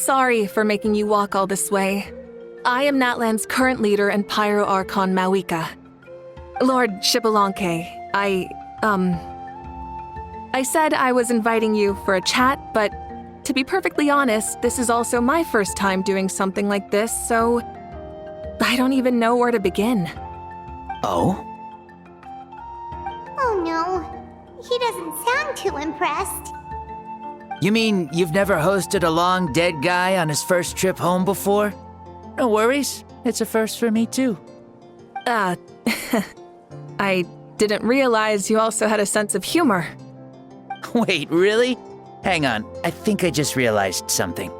Sorry for making you walk all this way. I am Natlan's current leader and Pyro Archon Mawika. Lord Shibalanke, I said I was inviting you for a chat, but to be perfectly honest, this is also my first time doing something like this, so I don't even know where to begin. Oh? Oh no, he doesn't sound too impressed. You mean you've never hosted a long dead guy on his first trip home before? No worries, it's a first for me too. I didn't realize you also had a sense of humor. Wait, really? Hang on, I think I just realized something.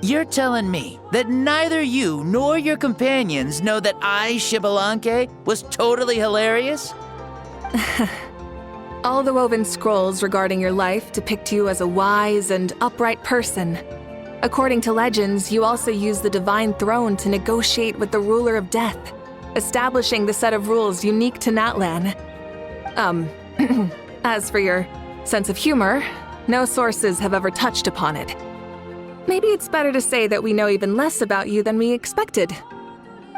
You're telling me that neither you nor your companions know that I, Shibalanke, was totally hilarious? All the woven scrolls regarding your life depict you as a wise and upright person. According to legends, you also use the Divine Throne to negotiate with the Ruler of Death, establishing the set of rules unique to Natlan. As for your sense of humor, no sources have ever touched upon it. Maybe it's better to say that we know even less about you than we expected.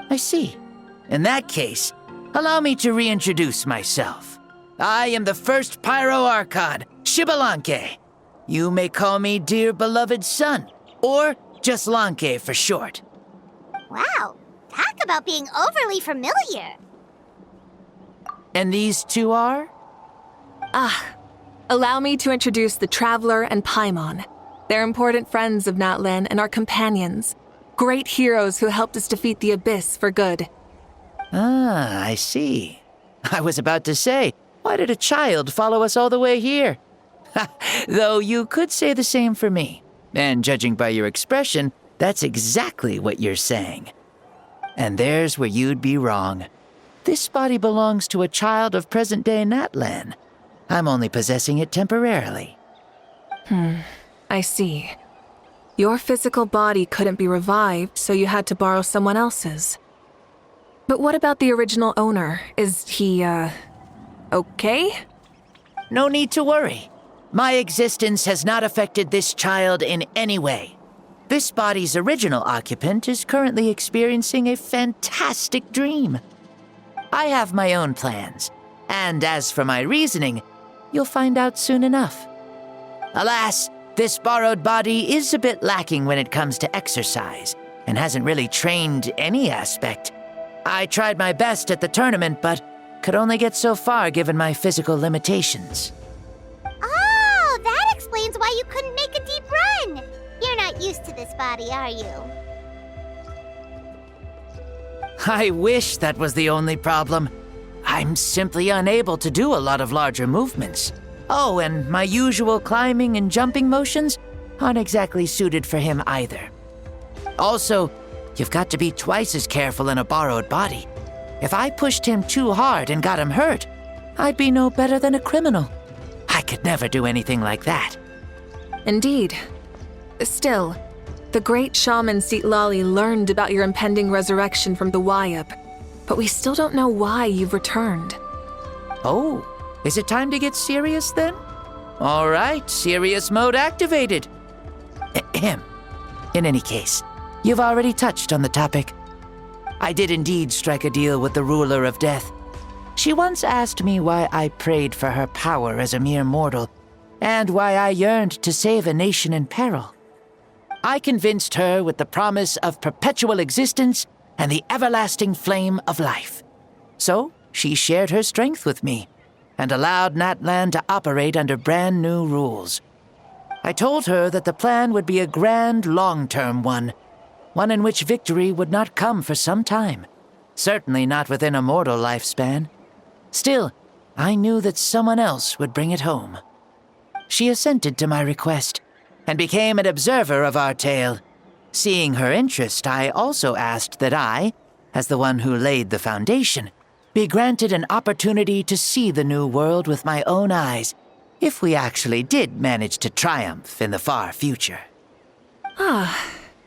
I see. In that case, allow me to reintroduce myself. I am the first Pyro Archon, Shibalanke. You may call me dear beloved son, or just Lanke for short. Wow, talk about being overly familiar. And these two are? Allow me to introduce the Traveler and Paimon. They're important friends of Natlan and our companions. Great heroes who helped us defeat the Abyss for good. Ah, I see. I was about to say, why did a child follow us all the way here? Though you could say the same for me. And judging by your expression, that's exactly what you're saying. And there's where you'd be wrong. This body belongs to a child of present-day Natlan. I'm only possessing it temporarily. I see. Your physical body couldn't be revived, so you had to borrow someone else's. But what about the original owner? Is he, okay? No need to worry. My existence has not affected this child in any way. This body's original occupant is currently experiencing a fantastic dream. I have my own plans, and as for my reasoning, you'll find out soon enough. Alas, this borrowed body is a bit lacking when it comes to exercise, and hasn't really trained any aspect. I tried my best at the tournament, but could only get so far given my physical limitations. Oh, that explains why you couldn't make a deep run. You're not used to this body, are you? I wish that was the only problem. I'm simply unable to do a lot of larger movements. Oh, and my usual climbing and jumping motions aren't exactly suited for him either. Also, you've got to be twice as careful in a borrowed body. If I pushed him too hard and got him hurt, I'd be no better than a criminal. I could never do anything like that. Indeed. Still, the great shaman Seatlali learned about your impending resurrection from the Wayab, but we still don't know why you've returned. Oh, is it time to get serious then? All right, serious mode activated. Ahem. In any case, you've already touched on the topic. I did indeed strike a deal with the Ruler of Death. She once asked me why I prayed for her power as a mere mortal, and why I yearned to save a nation in peril. I convinced her with the promise of perpetual existence and the everlasting flame of life. So she shared her strength with me, and allowed Natlan to operate under brand new rules. I told her that the plan would be a grand, long-term one in which victory would not come for some time, certainly not within a mortal lifespan. Still, I knew that someone else would bring it home. She assented to my request, and became an observer of our tale. Seeing her interest, I also asked that I, as the one who laid the foundation, be granted an opportunity to see the new world with my own eyes, if we actually did manage to triumph in the far future.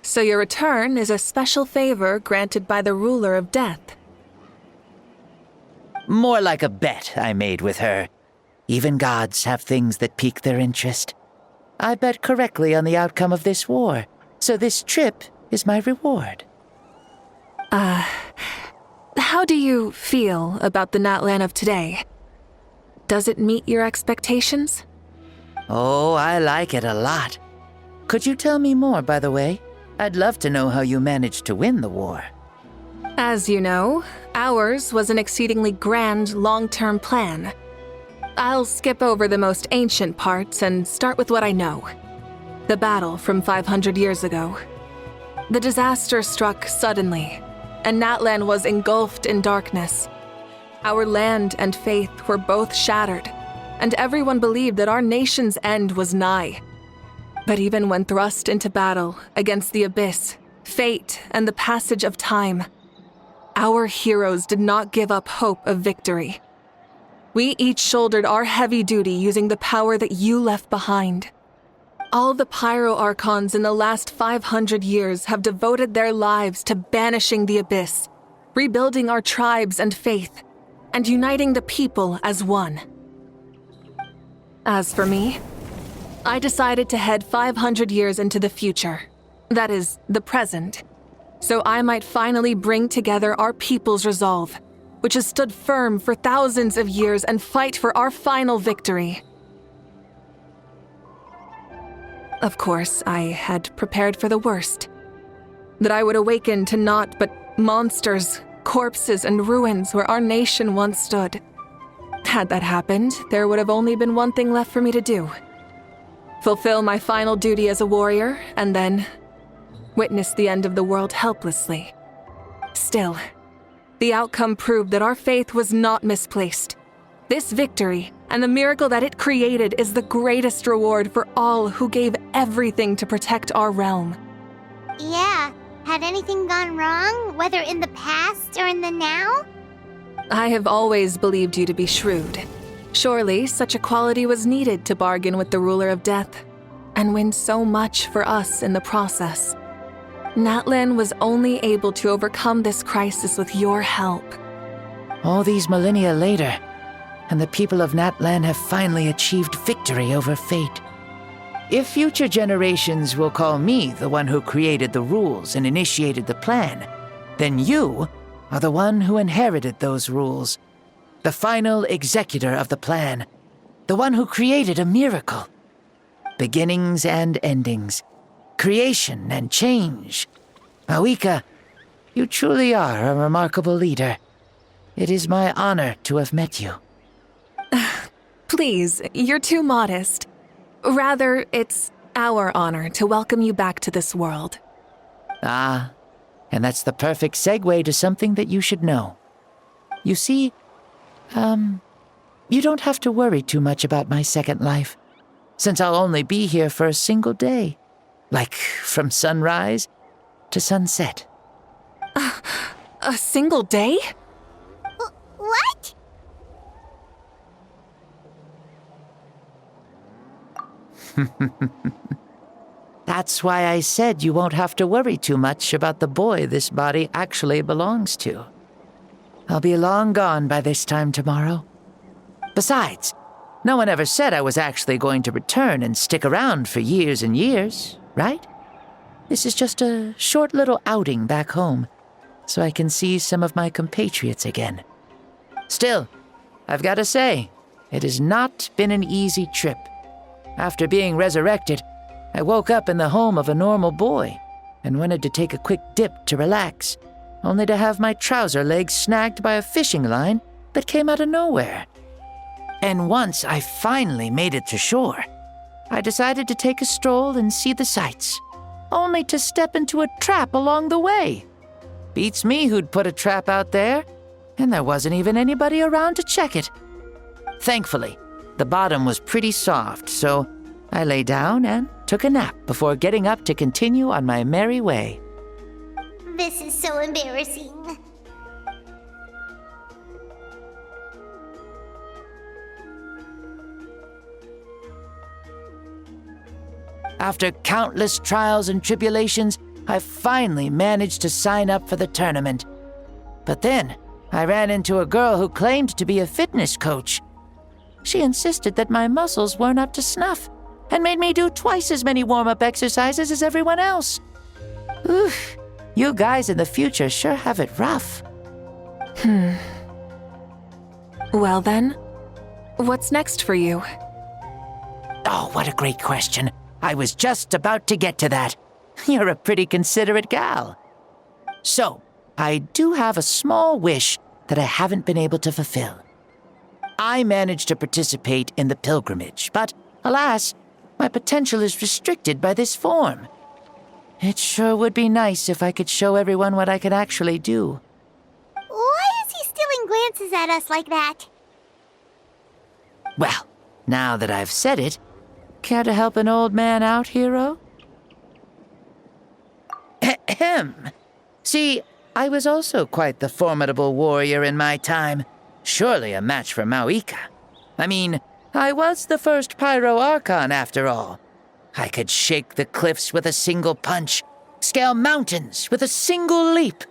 So your return is a special favor granted by the Ruler of Death. More like a bet I made with her. Even gods have things that pique their interest. I bet correctly on the outcome of this war, So this trip is my reward. How do you feel about the Natlan of today? Does it meet your expectations? Oh, I like it a lot. Could you tell me more, by the way? I'd love to know how you managed to win the war. As you know, ours was an exceedingly grand, long-term plan. I'll skip over the most ancient parts and start with what I know. The battle from 500 years ago. The disaster struck suddenly, and Natlan was engulfed in darkness. Our land and faith were both shattered, and everyone believed that our nation's end was nigh. But even when thrust into battle against the abyss, fate, and the passage of time, our heroes did not give up hope of victory. We each shouldered our heavy duty using the power that you left behind. All the Pyro Archons in the last 500 years have devoted their lives to banishing the abyss, rebuilding our tribes and faith, and uniting the people as one. As for me, I decided to head 500 years into the future, that is, the present, so I might finally bring together our people's resolve, which has stood firm for thousands of years, and fight for our final victory. Of course, I had prepared for the worst. That I would awaken to naught but monsters, corpses, and ruins where our nation once stood. Had that happened, there would have only been one thing left for me to do. Fulfill my final duty as a warrior, and then witness the end of the world helplessly. Still, the outcome proved that our faith was not misplaced. This victory, and the miracle that it created, is the greatest reward for all who gave everything to protect our realm. Yeah, had anything gone wrong, whether in the past or in the now? I have always believed you to be shrewd. Surely, such a quality was needed to bargain with the ruler of death, and win so much for us in the process. Natlan was only able to overcome this crisis with your help. All these millennia later, and the people of Natlan have finally achieved victory over fate. If future generations will call me the one who created the rules and initiated the plan, then you are the one who inherited those rules, the final executor of the plan, the one who created a miracle. Beginnings and endings, creation and change. Awika, you truly are a remarkable leader. It is my honor to have met you. Please, you're too modest. Rather, it's our honor to welcome you back to this world. Ah, and that's the perfect segue to something that you should know. You see, you don't have to worry too much about my second life, since I'll only be here for a single day, like from sunrise to sunset. A single day? What? That's why I said you won't have to worry too much about the boy this body actually belongs to. I'll be long gone by this time tomorrow. Besides, no one ever said I was actually going to return and stick around for years and years, right? This is just a short little outing back home, so I can see some of my compatriots again. Still, I've got to say, it has not been an easy trip. After being resurrected, I woke up in the home of a normal boy and wanted to take a quick dip to relax, only to have my trouser legs snagged by a fishing line that came out of nowhere. And once I finally made it to shore, I decided to take a stroll and see the sights, only to step into a trap along the way. Beats me who'd put a trap out there, and there wasn't even anybody around to check it. Thankfully, the bottom was pretty soft, so I lay down and took a nap before getting up to continue on my merry way. This is so embarrassing. After countless trials and tribulations, I finally managed to sign up for the tournament. But then, I ran into a girl who claimed to be a fitness coach. She insisted that my muscles weren't up to snuff, and made me do twice as many warm-up exercises as everyone else. Oof, you guys in the future sure have it rough. Well then, what's next for you? Oh, what a great question. I was just about to get to that. You're a pretty considerate gal. So, I do have a small wish that I haven't been able to fulfill. I managed to participate in the pilgrimage, but alas, my potential is restricted by this form. It sure would be nice if I could show everyone what I can actually do. Why is he stealing glances at us like that? Well, now that I've said it, care to help an old man out, hero? Ahem. See, I was also quite the formidable warrior in my time. Surely a match for Mauika. I mean, I was the first Pyro Archon after all. I could shake the cliffs with a single punch, scale mountains with a single leap.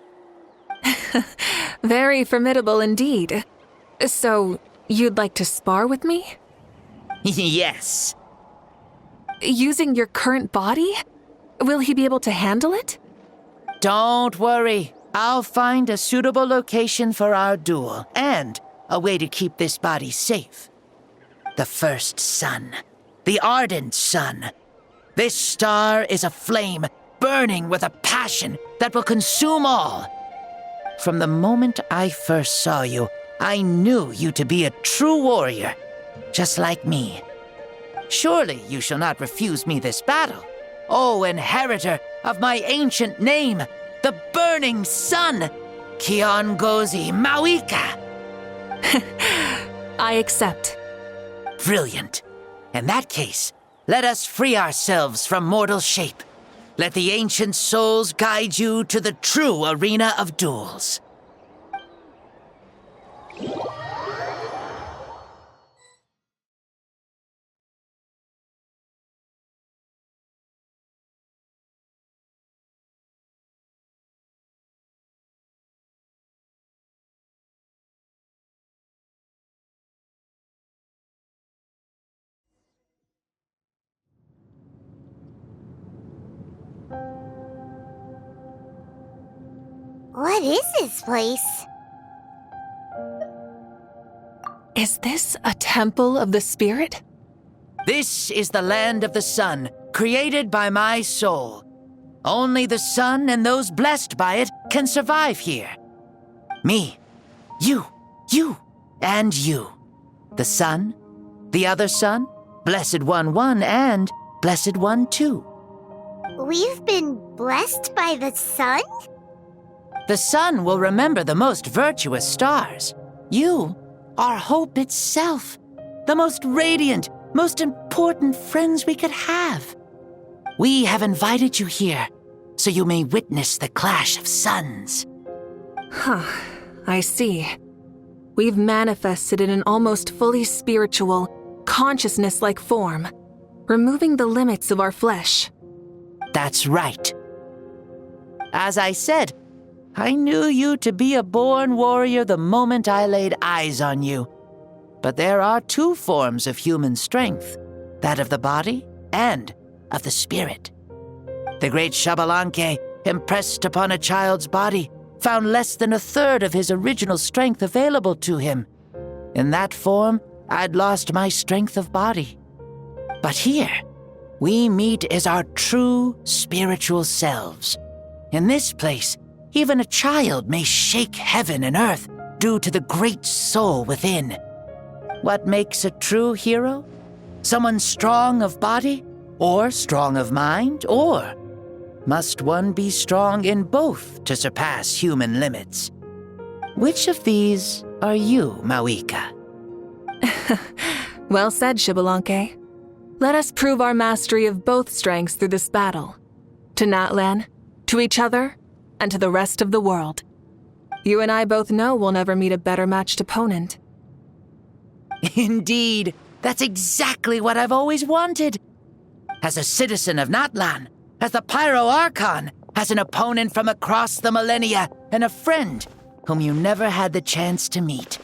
Very formidable indeed. So, you'd like to spar with me? Yes. Using your current body? Will he be able to handle it? Don't worry. I'll find a suitable location for our duel, and a way to keep this body safe. The first sun. The ardent sun. This star is a flame, burning with a passion that will consume all. From the moment I first saw you, I knew you to be a true warrior, just like me. Surely you shall not refuse me this battle, O inheritor of my ancient name, the Burning Sun, Kiongozi Mauika. I accept. Brilliant. In that case, let us free ourselves from mortal shape. Let the ancient souls guide you to the true arena of duels. What is this place? Is this a temple of the spirit? This is the land of the sun, created by my soul. Only the sun and those blessed by it can survive here. Me, you, and you. The sun, the other sun, Blessed One 1, and Blessed One 2. We've been blessed by the sun? The sun will remember the most virtuous stars. You are hope itself, the most radiant, most important friends we could have. We have invited you here, so you may witness the clash of suns. Huh, I see. We've manifested in an almost fully spiritual, consciousness-like form, removing the limits of our flesh. That's right. As I said, I knew you to be a born warrior the moment I laid eyes on you. But there are two forms of human strength, that of the body and of the spirit. The great Xbalanque, impressed upon a child's body, found less than a third of his original strength available to him. In that form, I'd lost my strength of body. But here, we meet as our true spiritual selves. In this place, even a child may shake heaven and earth due to the great soul within. What makes a true hero? Someone strong of body, or strong of mind, or must one be strong in both to surpass human limits? Which of these are you, Mauika? Well said, Xbalanque. Let us prove our mastery of both strengths through this battle. To Natlan, to each other, and to the rest of the world. You and I both know we'll never meet a better matched opponent. Indeed, that's exactly what I've always wanted. As a citizen of Natlan, as the Pyro Archon, as an opponent from across the millennia, and a friend whom you never had the chance to meet.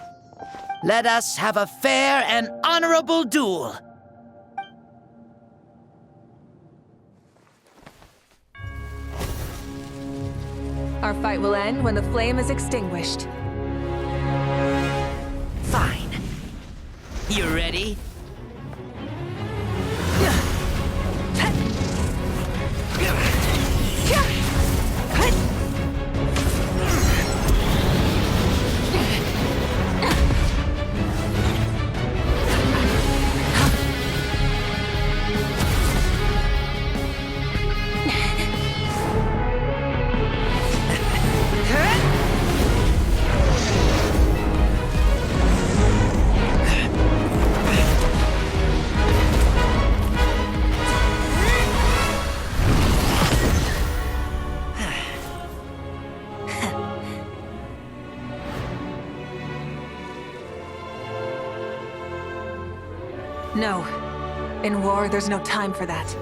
Let us have a fair and honorable duel. Our fight will end when the flame is extinguished. Fine. You ready? No. In war, there's no time for that.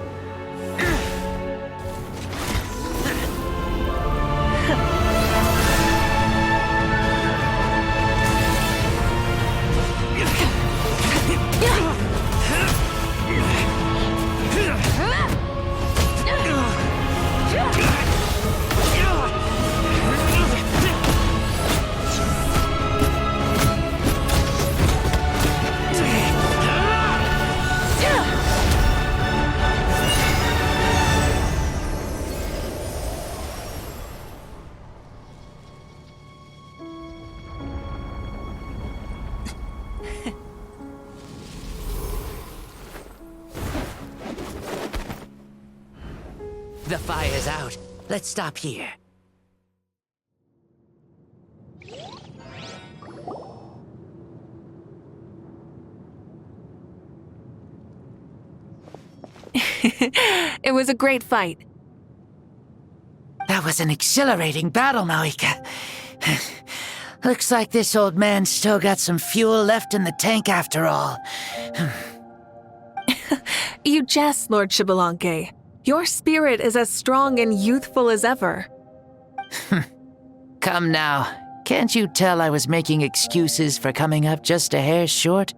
The fire's out. Let's stop here. It was a great fight. That was an exhilarating battle, Maika. Looks like this old man's still got some fuel left in the tank after all. You jest, Lord Xbalanque. Your spirit is as strong and youthful as ever. Come now. Can't you tell I was making excuses for coming up just a hair short?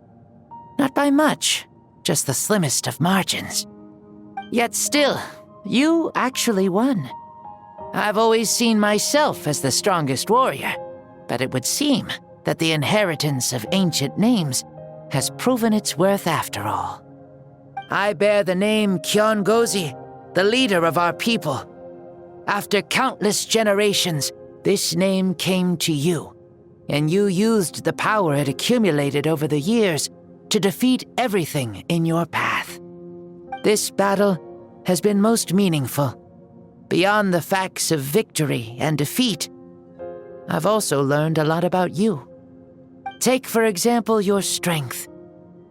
Not by much, just the slimmest of margins. Yet still, you actually won. I've always seen myself as the strongest warrior, but it would seem that the inheritance of ancient names has proven its worth after all. I bear the name Kiongozi, the leader of our people. After countless generations, this name came to you, and you used the power it accumulated over the years to defeat everything in your path. This battle has been most meaningful. Beyond the facts of victory and defeat, I've also learned a lot about you. Take, for example, your strength.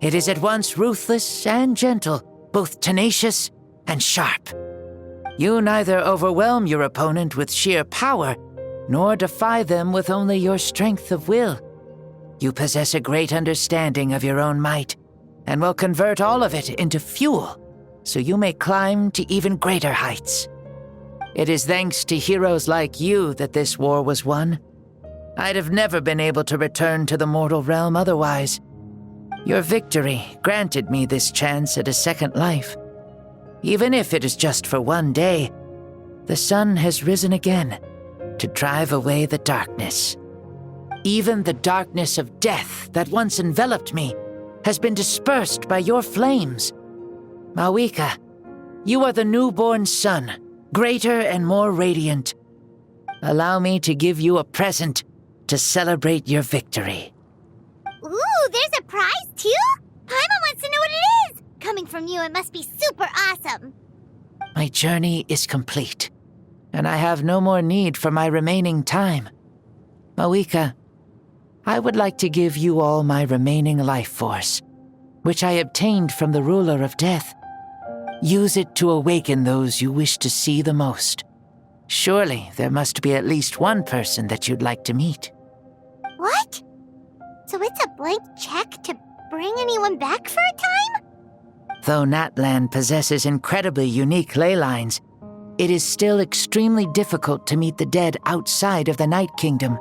It is at once ruthless and gentle, both tenacious and sharp. You neither overwhelm your opponent with sheer power, nor defy them with only your strength of will. You possess a great understanding of your own might, and will convert all of it into fuel, so you may climb to even greater heights. It is thanks to heroes like you that this war was won. I'd have never been able to return to the mortal realm otherwise. Your victory granted me this chance at a second life. Even if it is just for one day, the sun has risen again to drive away the darkness. Even the darkness of death that once enveloped me has been dispersed by your flames. Maika, you are the newborn sun, greater and more radiant. Allow me to give you a present to celebrate your victory. Ooh, there's a prize too? Paimon wants to know what it is! Coming from you, it must be super awesome. My journey is complete, and I have no more need for my remaining time. Maika, I would like to give you all my remaining life force, which I obtained from the ruler of death. Use it to awaken those you wish to see the most. Surely there must be at least one person that you'd like to meet. What? So it's a blank check to bring anyone back for a time? Though Natlan possesses incredibly unique ley lines, it is still extremely difficult to meet the dead outside of the Night Kingdom.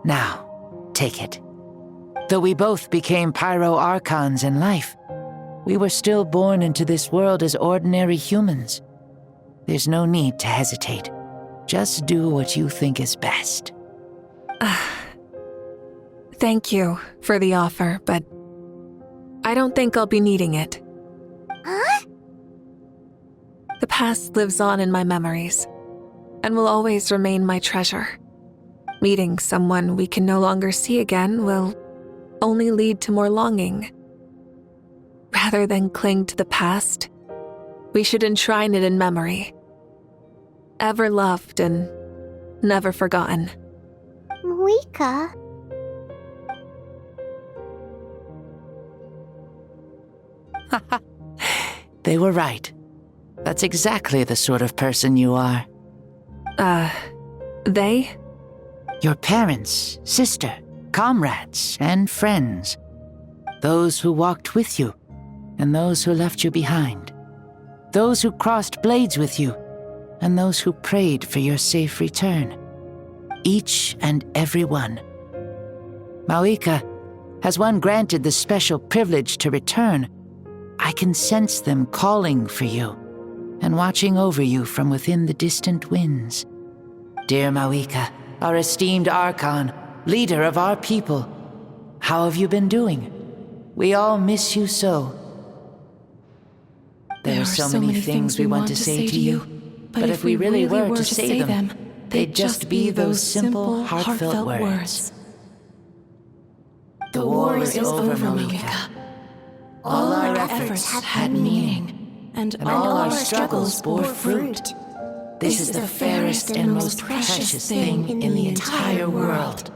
Now, take it. Though we both became Pyro-Archons in life, we were still born into this world as ordinary humans. There's no need to hesitate. Just do what you think is best. Thank you for the offer, but I don't think I'll be needing it. Huh? The past lives on in my memories and will always remain my treasure. Meeting someone we can no longer see again will only lead to more longing. Rather than cling to the past, we should enshrine it in memory. Ever loved and never forgotten. Moika? They were right. That's exactly the sort of person you are. They? Your parents, sister, comrades, and friends. Those who walked with you, and those who left you behind. Those who crossed blades with you, and those who prayed for your safe return. Each and every one. Mauika, has one granted the special privilege to return, I can sense them calling for you, and watching over you from within the distant winds. Dear Mauika, our esteemed Archon, leader of our people, how have you been doing? We all miss you so. There are so many things we want to say to you, but if we really were to say them, they'd just be those simple, heartfelt words. The war is over, Mauika. All our efforts had meaning, and all our struggles bore fruit. This is the fairest and most precious thing in the entire world.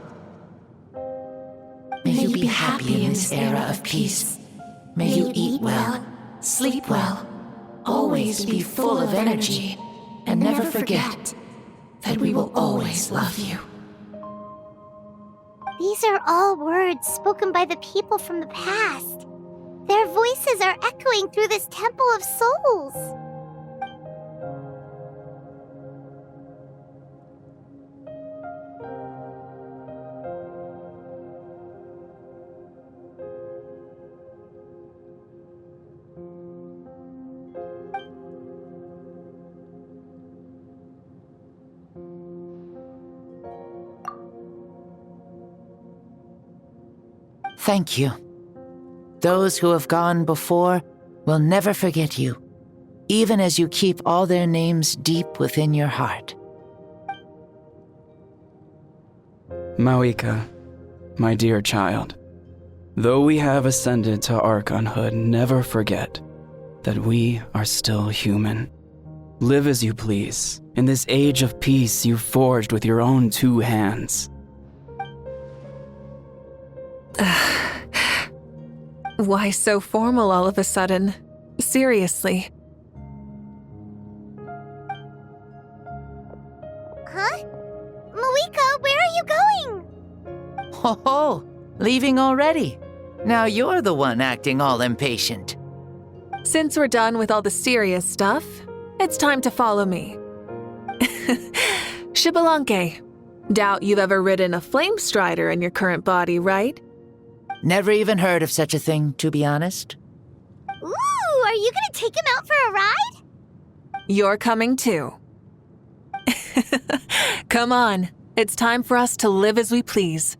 May you be happy in this era of peace. May you eat well, sleep well, always be full of energy, and never forget that we will always love you. These are all words spoken by the people from the past. Their voices are echoing through this Temple of Souls. Thank you. Those who have gone before will never forget you, even as you keep all their names deep within your heart. Mauika, my dear child, though we have ascended to Archonhood, never forget that we are still human. Live as you please, in this age of peace you forged with your own 2 hands. Why so formal all of a sudden? Seriously. Huh? Moika, where are you going? Ho ho! Leaving already? Now you're the one acting all impatient. Since we're done with all the serious stuff, it's time to follow me. Shibalanke, doubt you've ever ridden a flame strider in your current body, right? Never even heard of such a thing, to be honest. Ooh, are you gonna take him out for a ride? You're coming too. Come on, it's time for us to live as we please.